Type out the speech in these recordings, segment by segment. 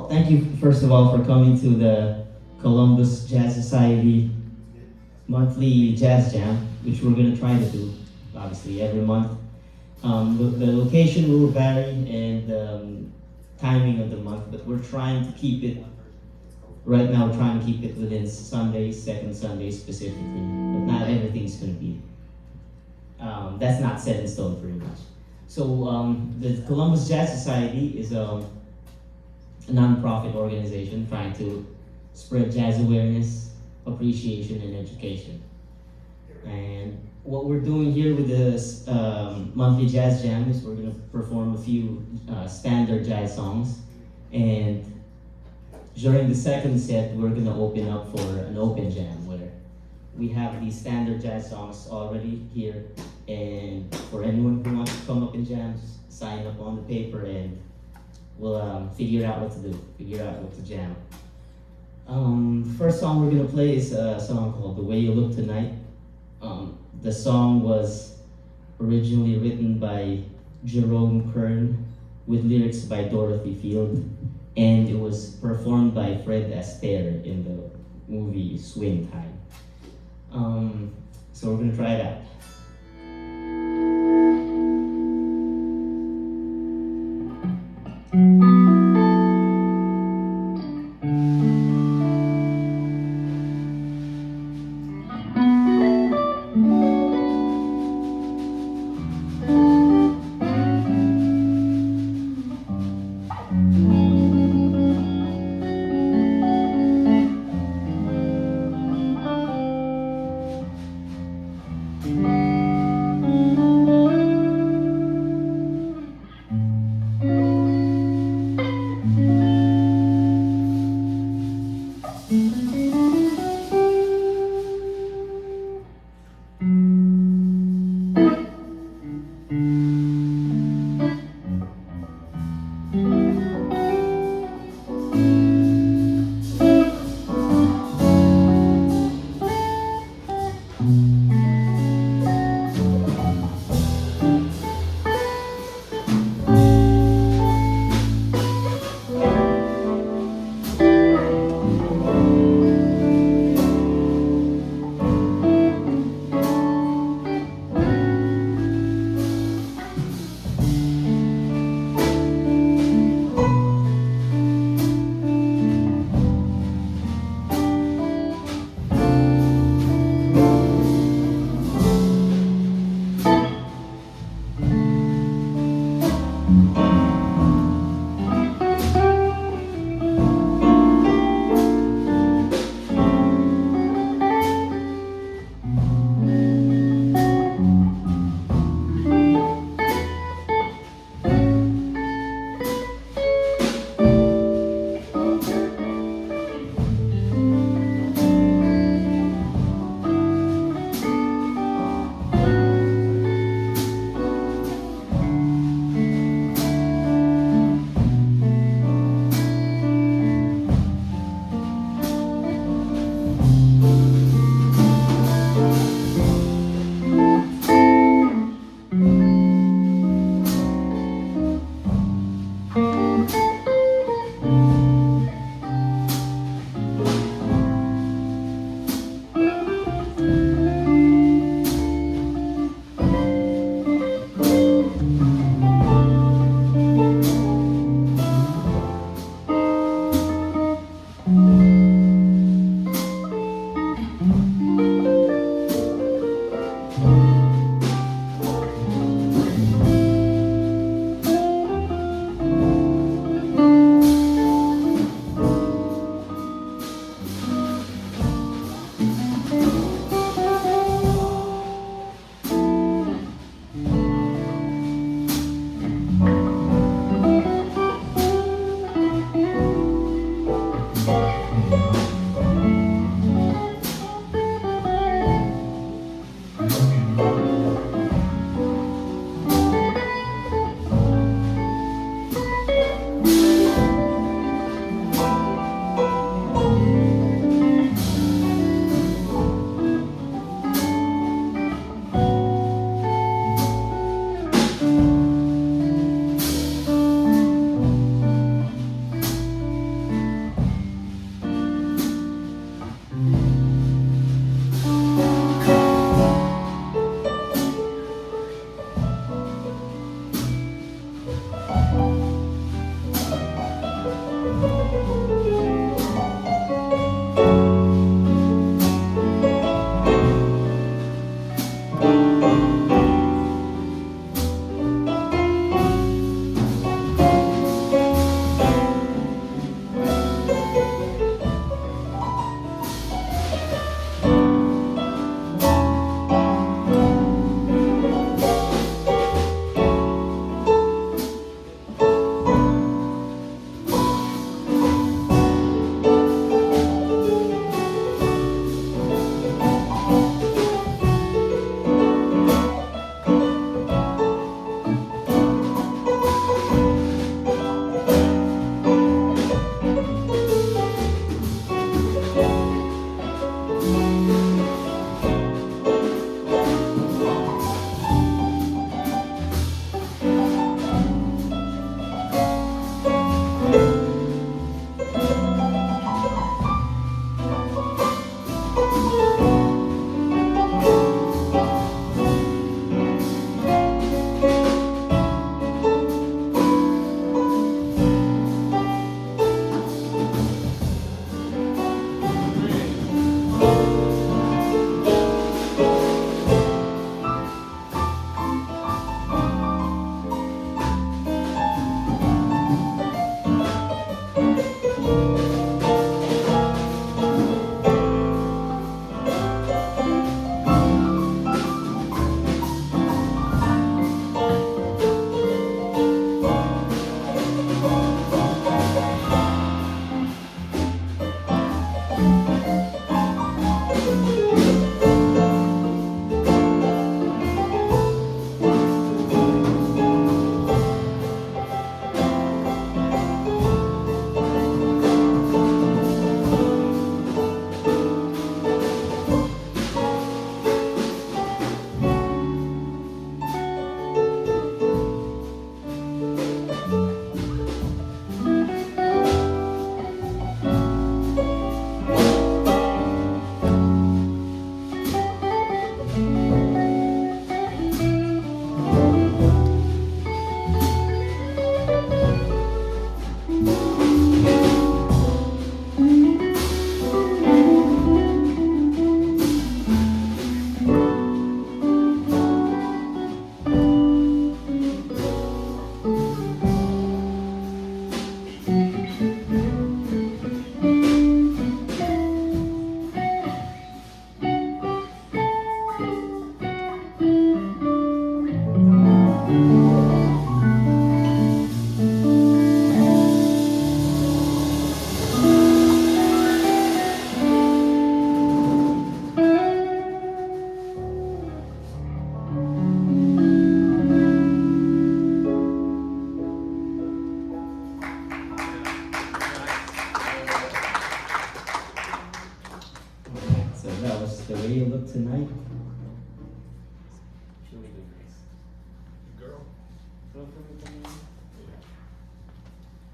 thank you first of all for coming to the Columbus Jazz Society monthly jazz jam, which we're gonna try to do, obviously, every month. The location will vary and timing of the month, but we're trying to keep it, right now, we're trying to keep it within Sundays, second Sunday specifically, but not everything's gonna be. That's not set in stone pretty much. So the Columbus Jazz Society is a nonprofit organization trying to spread jazz awareness, appreciation, and education. And what we're doing here with this monthly jazz jam is we're going to perform a few standard jazz songs, and during the second set, we're going to open up for an open jam where we have these standard jazz songs already here, and for anyone who wants to come up and jam, just sign up on the paper and we'll figure out what to do, figure out what to jam. First song we're gonna play is a song called "The Way You Look Tonight." The song was originally written by Jerome Kern with lyrics by Dorothy Field, and it was performed by Fred Astaire in the movie Swing Time. So we're gonna try it out.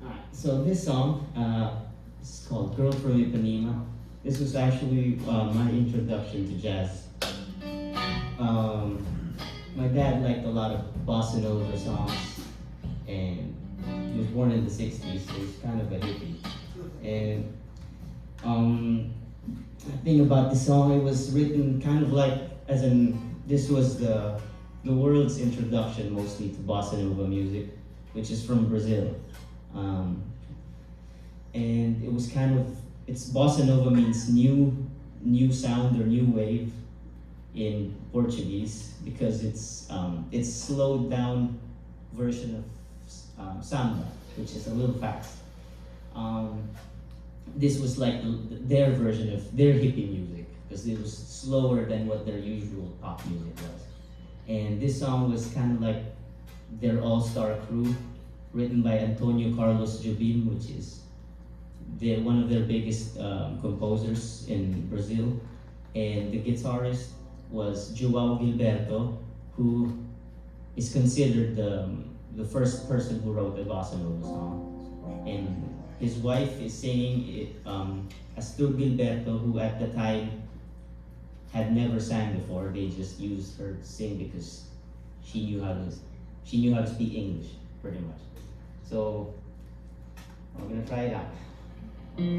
Alright, so this song is called Girl from Ipanema. This was actually my introduction to jazz. Um, my dad liked a lot of bossa nova songs, and he was born in the 60s, so he's kind of a hippie. And the thing about the song, it was written kind of like, as in, this was the world's introduction mostly to bossa nova music, which is from Brazil. And it was kind of, it's bossa nova means new sound or new wave in Portuguese, because it's slowed down version of samba, which is a little fast. This was like their version of their hippie music, because it was slower than what their usual pop music was. And this song was kind of like their all-star crew, written by Antonio Carlos Jobim, which is one of their biggest composers in Brazil. And the guitarist was João Gilberto, who is considered the first person who wrote a bossa nova song. And his wife is singing it, Astur Gilberto, who at the time had never sang before. They just used her to sing because she knew how to speak English, pretty much. So I'm gonna try it out. Okay?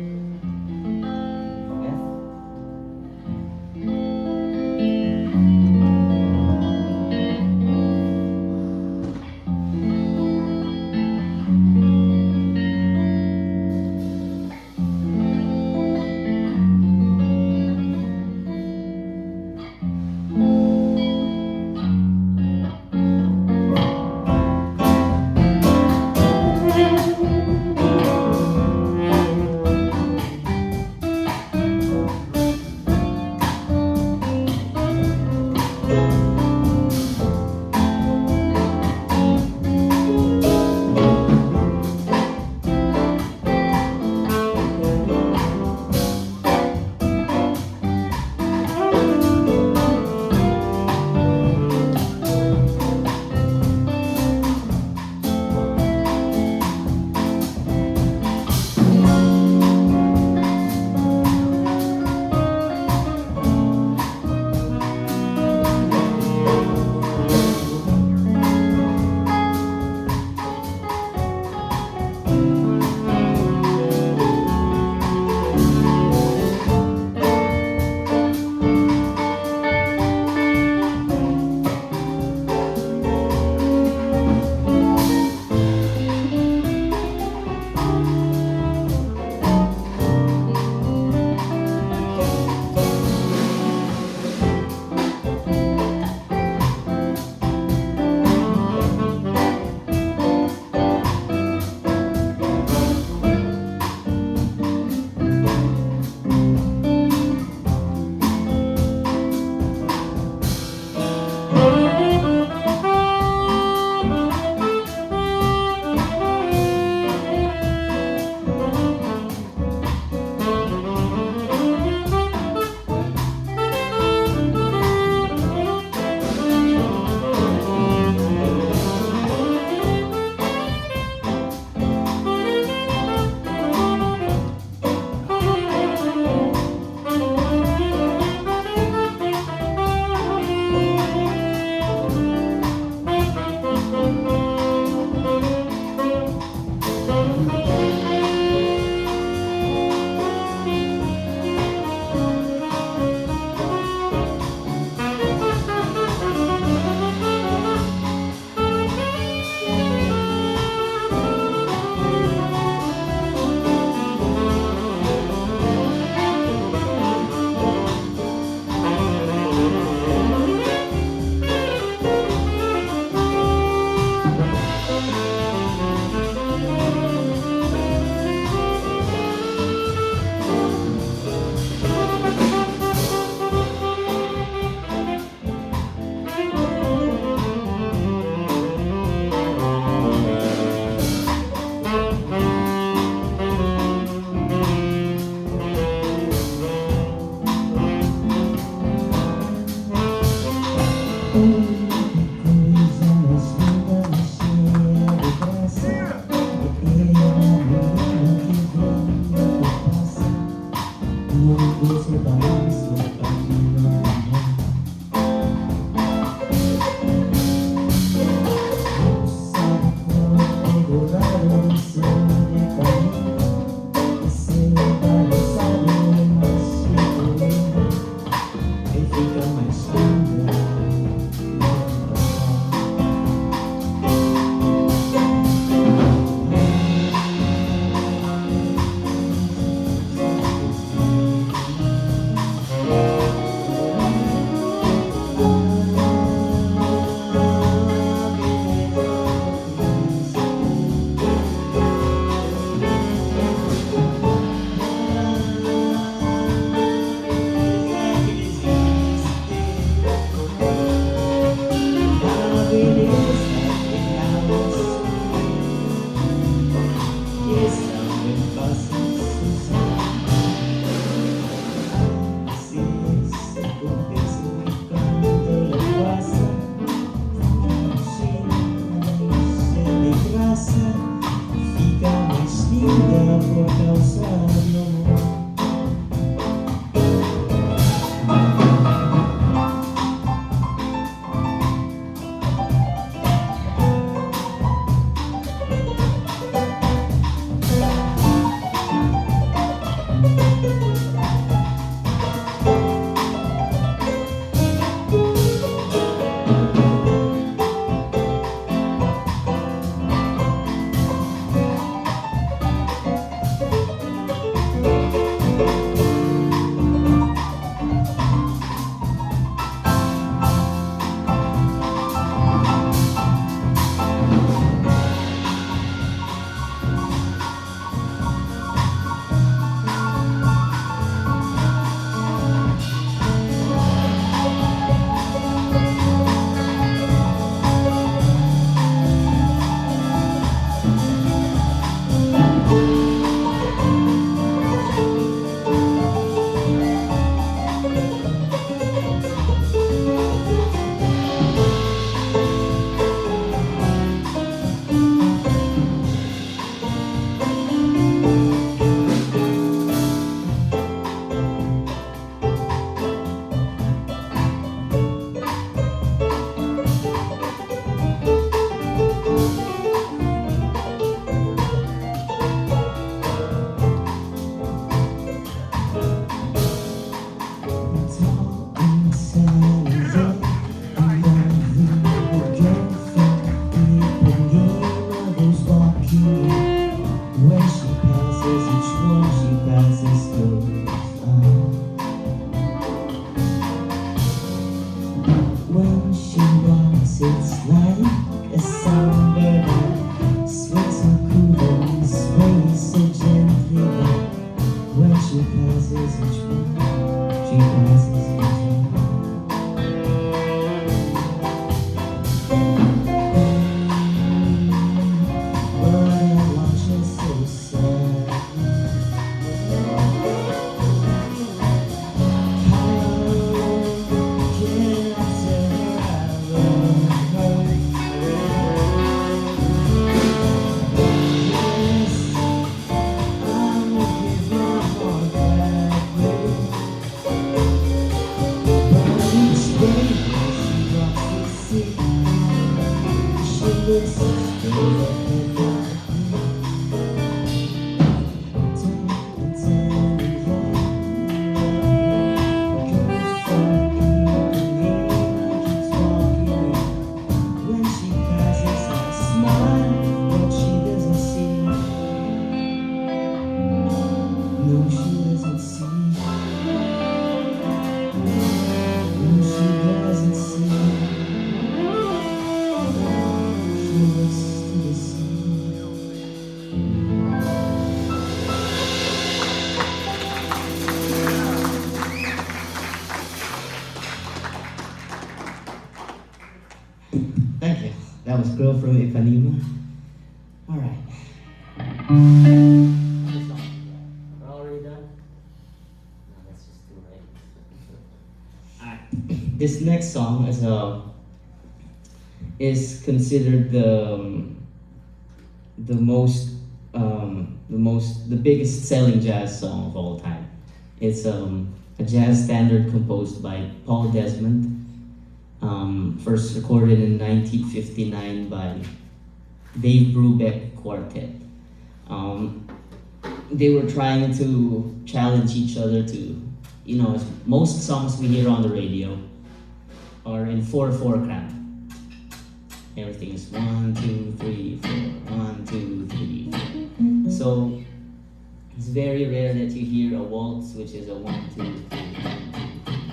It's like a songbird that swings so cool and sways so gently that when she passes each one, she passes each one. But I watch her so sad. No, she doesn't see. No, she doesn't see. She looks to the sea. Thank you. That was Girl from Ipanema. All right. We're already done? No, that's just too late. Alright. This next song is considered the biggest selling jazz song of all time. It's a jazz standard composed by Paul Desmond, first recorded in 1959 by Dave Brubeck Quartet. They were trying to challenge each other to, most songs we hear on the radio are in 4/4 cramp. Everything is 1, 2, 3, 4, 1, 2, 3, 4. So it's very rare that you hear a waltz which is a 1, 2, 3, 1, 2, 3.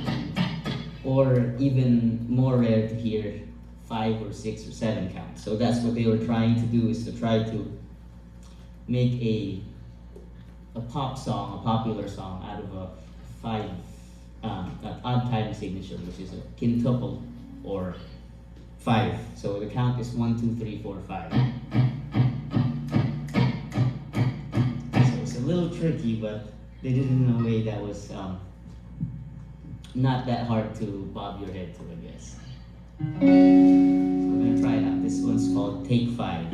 Or even more rare to hear 5 or 6 or 7 count. So that's what they were trying to do, is to try to make a pop song, a popular song, out of a 5 odd time signature, which is a quintuple or 5. So the count is 1, 2, 3, 4, 5. So it's a little tricky, but they did it in a way that was not that hard to bob your head to, I guess. So we're gonna try it out. This one's called Take 5.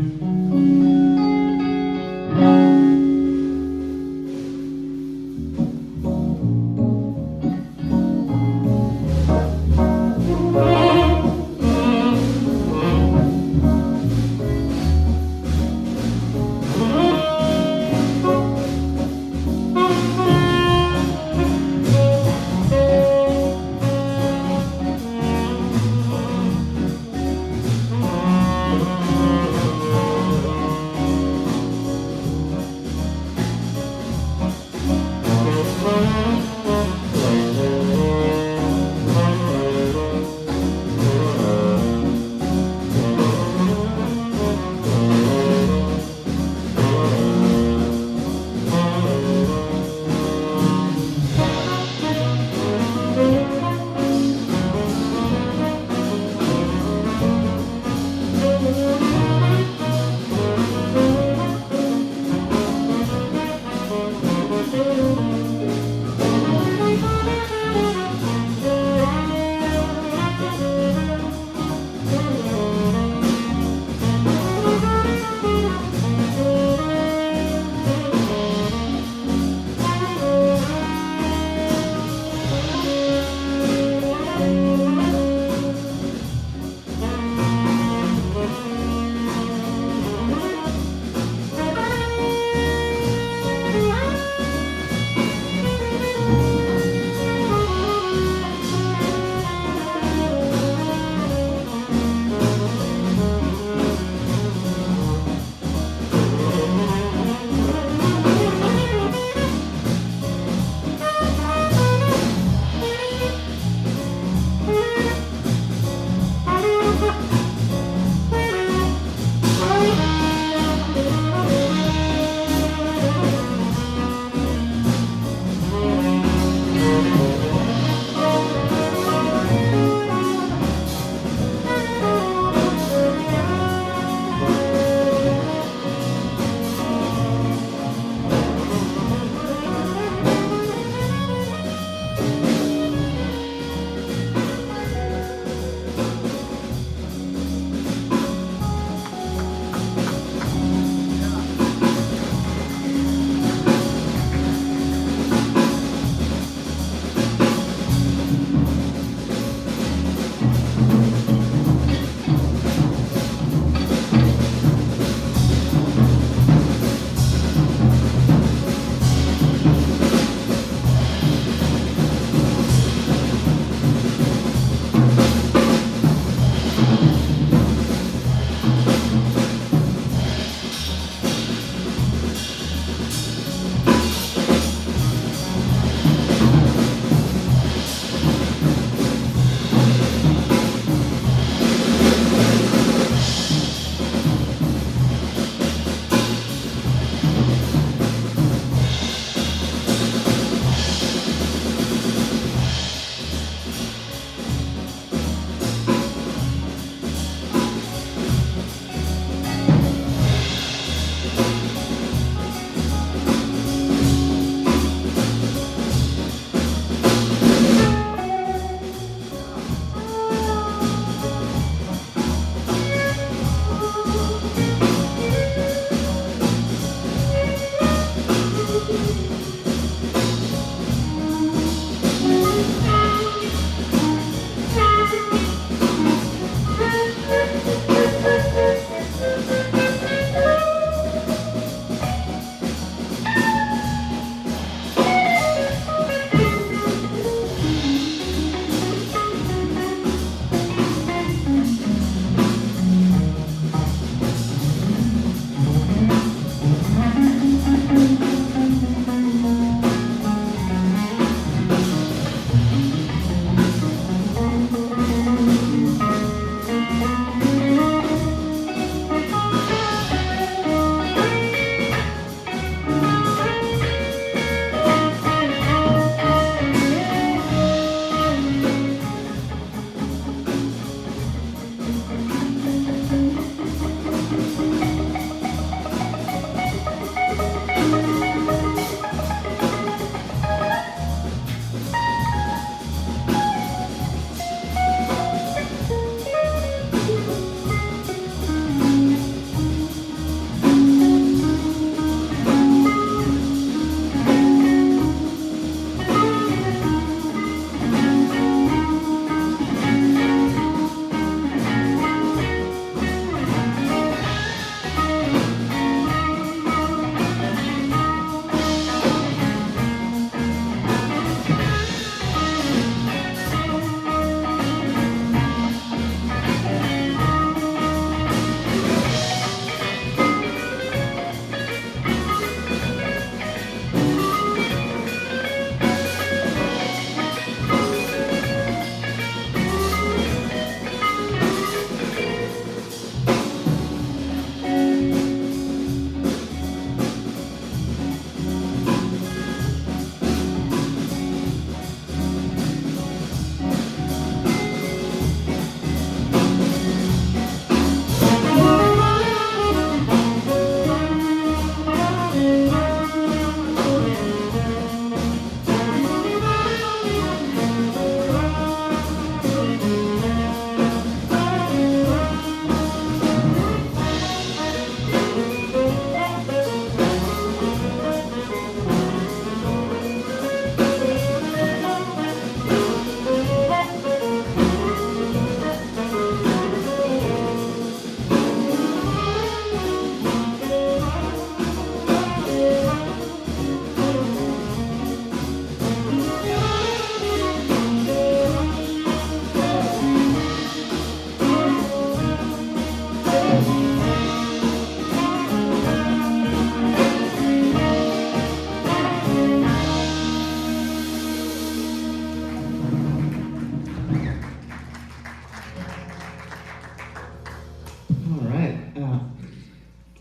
All right.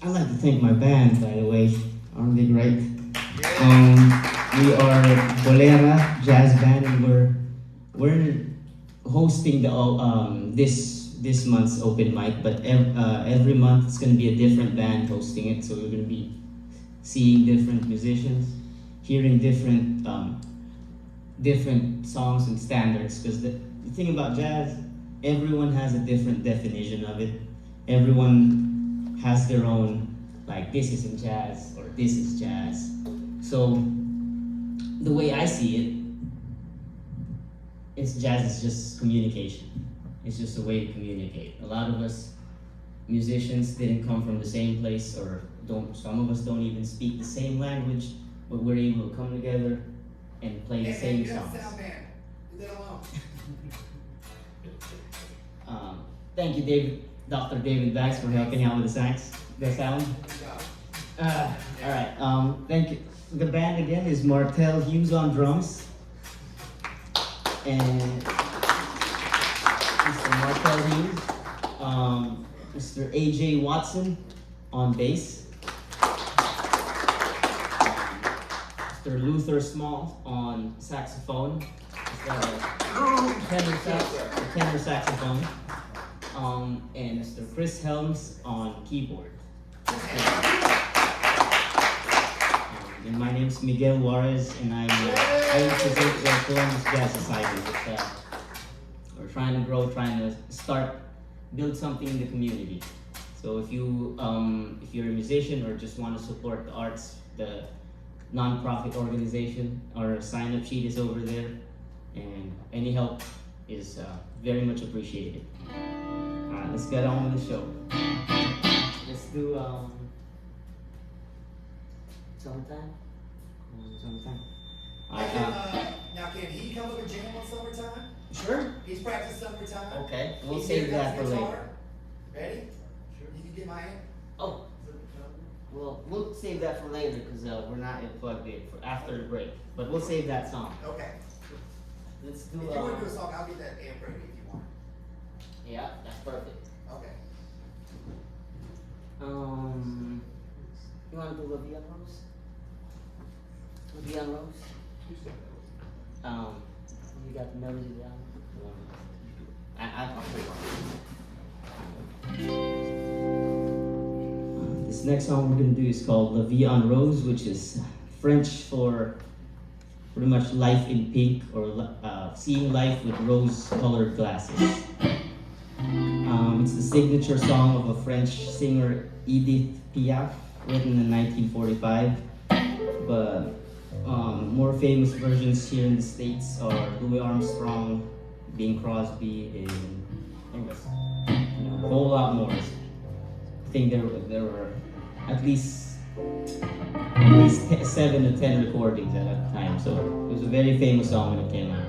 I'd like to thank my band, by the way. Aren't they great? We are Bolera jazz band, and we're hosting this month's open mic. But every month it's gonna be a different band hosting it, so we're gonna be seeing different musicians, hearing different songs and standards. Because the thing about jazz, everyone has a different definition of it. Everyone has their own, like, this isn't jazz or this is jazz. So the way I see it's jazz is just communication. It's just a way to communicate. A lot of us musicians didn't come from the same place, or don't. Some of us don't even speak the same language, but we're able to come together and play the same songs. Sound man. Leave that alone. Thank you, Dr. David Bax, for helping out with the sound. All right. Thank you. The band again is Martel Hughes on drums, and Mr. Martel Hughes, Mr. AJ Watson on bass, Mr. Luther Small on saxophone, tenor saxophone, and Mr. Chris Helms on keyboard. And my name's Miguel Juarez, and I represent the Columbus Jazz Society. We're trying to grow, trying to build something in the community. So if you're a musician or just want to support the arts, the non-profit organization, our sign-up sheet is over there, and any help is very much appreciated. All right, let's get on with the show. Let's do Summertime? Summertime. Now, can he come up and jam on Summertime? Sure. He's practiced Summertime. Okay, we'll save that for later. Ready? Sure. You can get my hand. Oh. Well, we'll save that for later because we're not plugged in for after the break. But we'll save that song. Okay. Let's do. If you want to do a song, I'll get that amp ready if you want. Yeah, that's perfect. Okay. You want to do La Vie en Rose? La Vie en Rose? You got the melody down? I'll play one. This next song we're going to do is called La Vie en Rose, which is French for pretty much life in pink, or seeing life with rose-colored glasses. It's the signature song of a French singer, Edith Piaf, written in 1945. But more famous versions here in the States are Louis Armstrong, Bing Crosby, and a whole lot more. I think there were at least 7 to 10 recordings at that time. So it was a very famous song when it came out.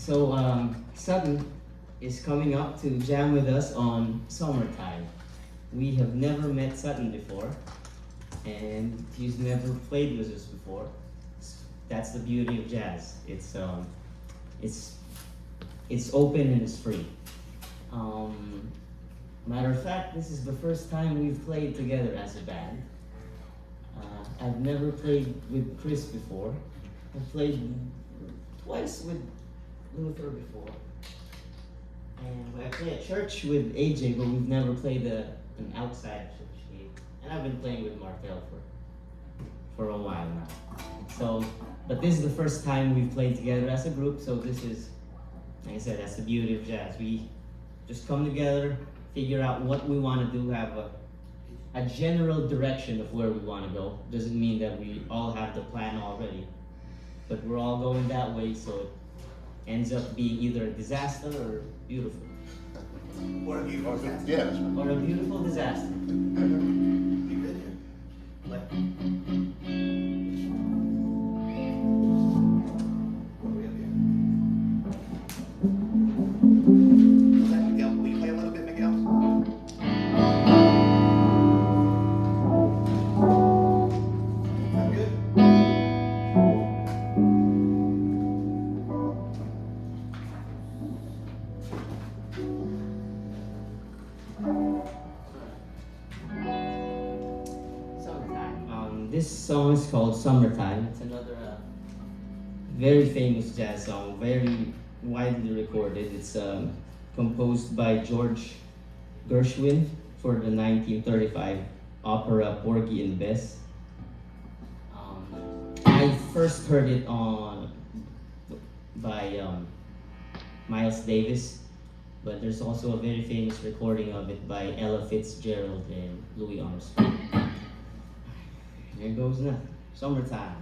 So Sutton is coming up to jam with us on Summertime. We have never met Sutton before, and he's never played with us before. That's the beauty of jazz. It's it's open and it's free. Matter of fact, this is the first time we've played together as a band. I've never played with Chris before. I've played twice with Luther before. And I play at church with AJ, but we've never played an outside church game. And I've been playing with Martel for a while now. So, but this is the first time we've played together as a group, so this is, like I said, that's the beauty of jazz. We just come together, figure out what we want to do, have a general direction of where we want to go. Doesn't mean that we all have the plan already, but we're all going that way, so it ends up being either a disaster or beautiful. What have you? Yeah, that's right. Or a beautiful disaster. You good here? Like, what do we have here? What's that, Miguel? Will you play a little bit, Miguel? That good? Summertime. This song is called Summertime. It's another very famous jazz song, very widely recorded. It's composed by George Gershwin for the 1935 opera Porgy and Bess. I first heard it by Miles Davis, but there's also a very famous recording of it by Ella Fitzgerald and Louis Armstrong. Here goes now, Summertime.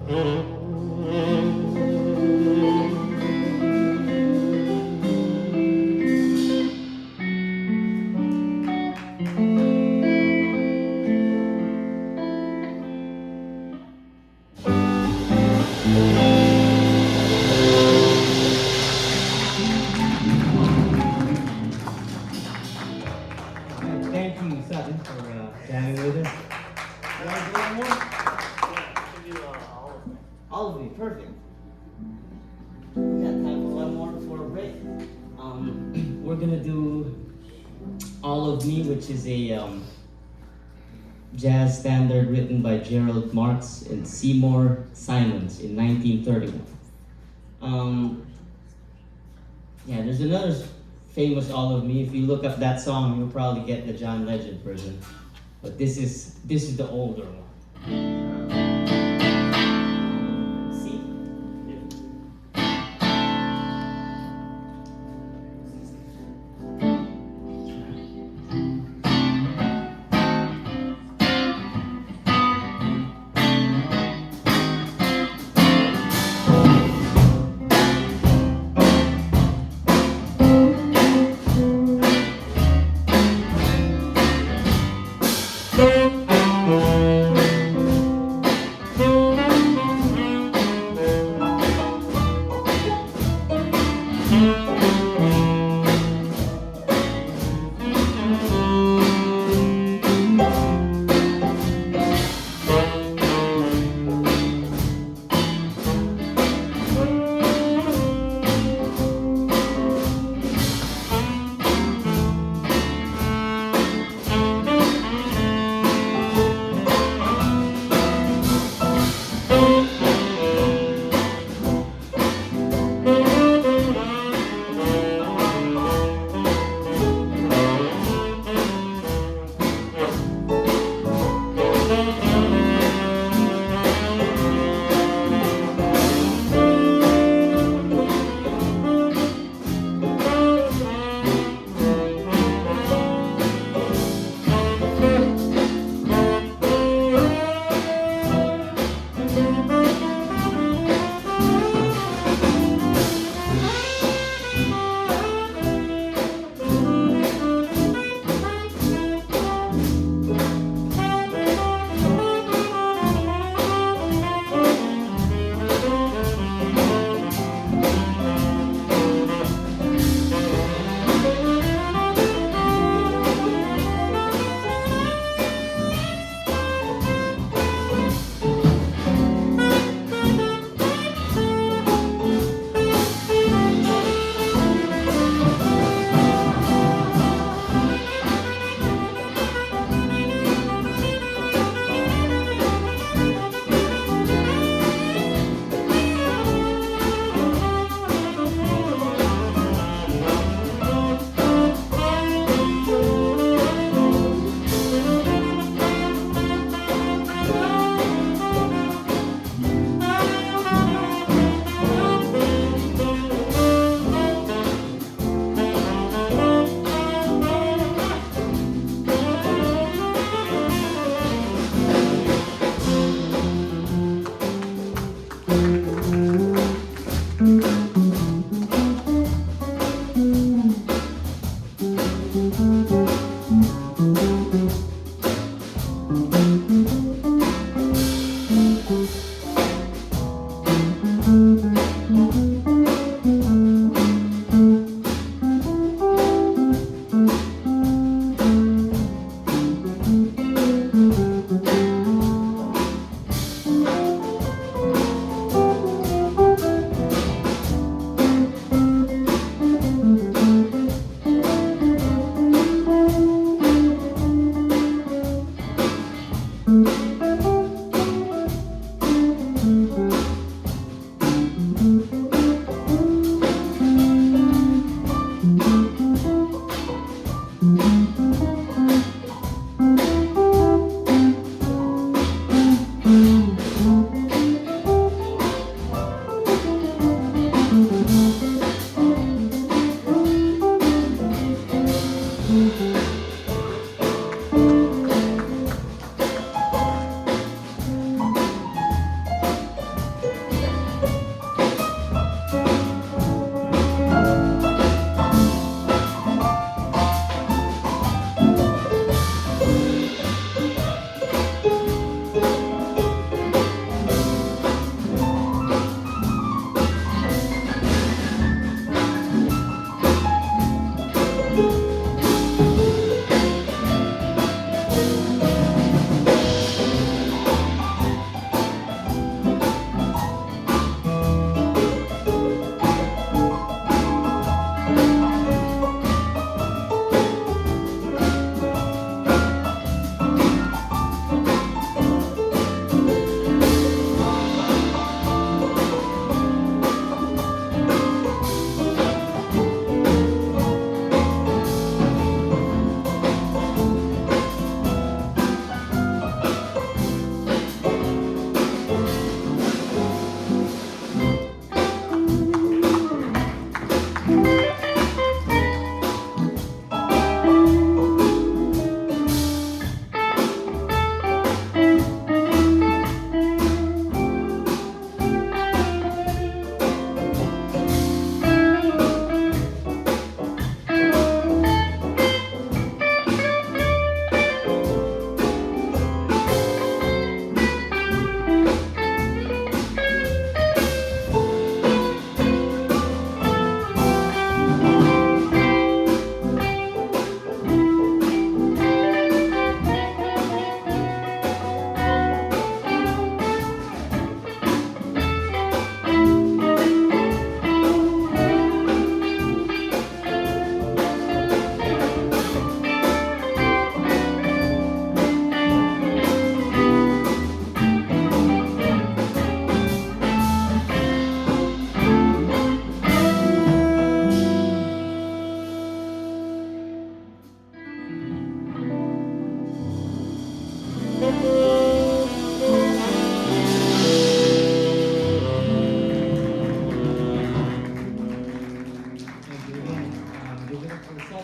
Thank you, Sutton, for jamming with us. You want to do one more? All of me, perfect. We got time for one more before a break. We're gonna do All of Me, which is a jazz standard written by Gerald Marx and Seymour Simons in 1931. Yeah, there's another famous All of Me. If you look up that song, you'll probably get the John Legend version. But this is the older one. See?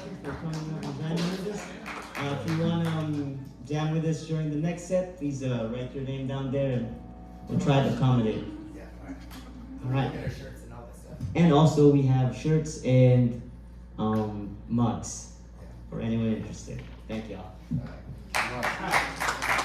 Parker, for coming up and jamming with us. If you want to jam with us during the next set, please write your name down there and we'll try to accommodate. Yeah, alright. All right. Get our shirts and all that stuff. And also, we have shirts and mugs Yeah. for anyone interested. Thank y'all. Alright.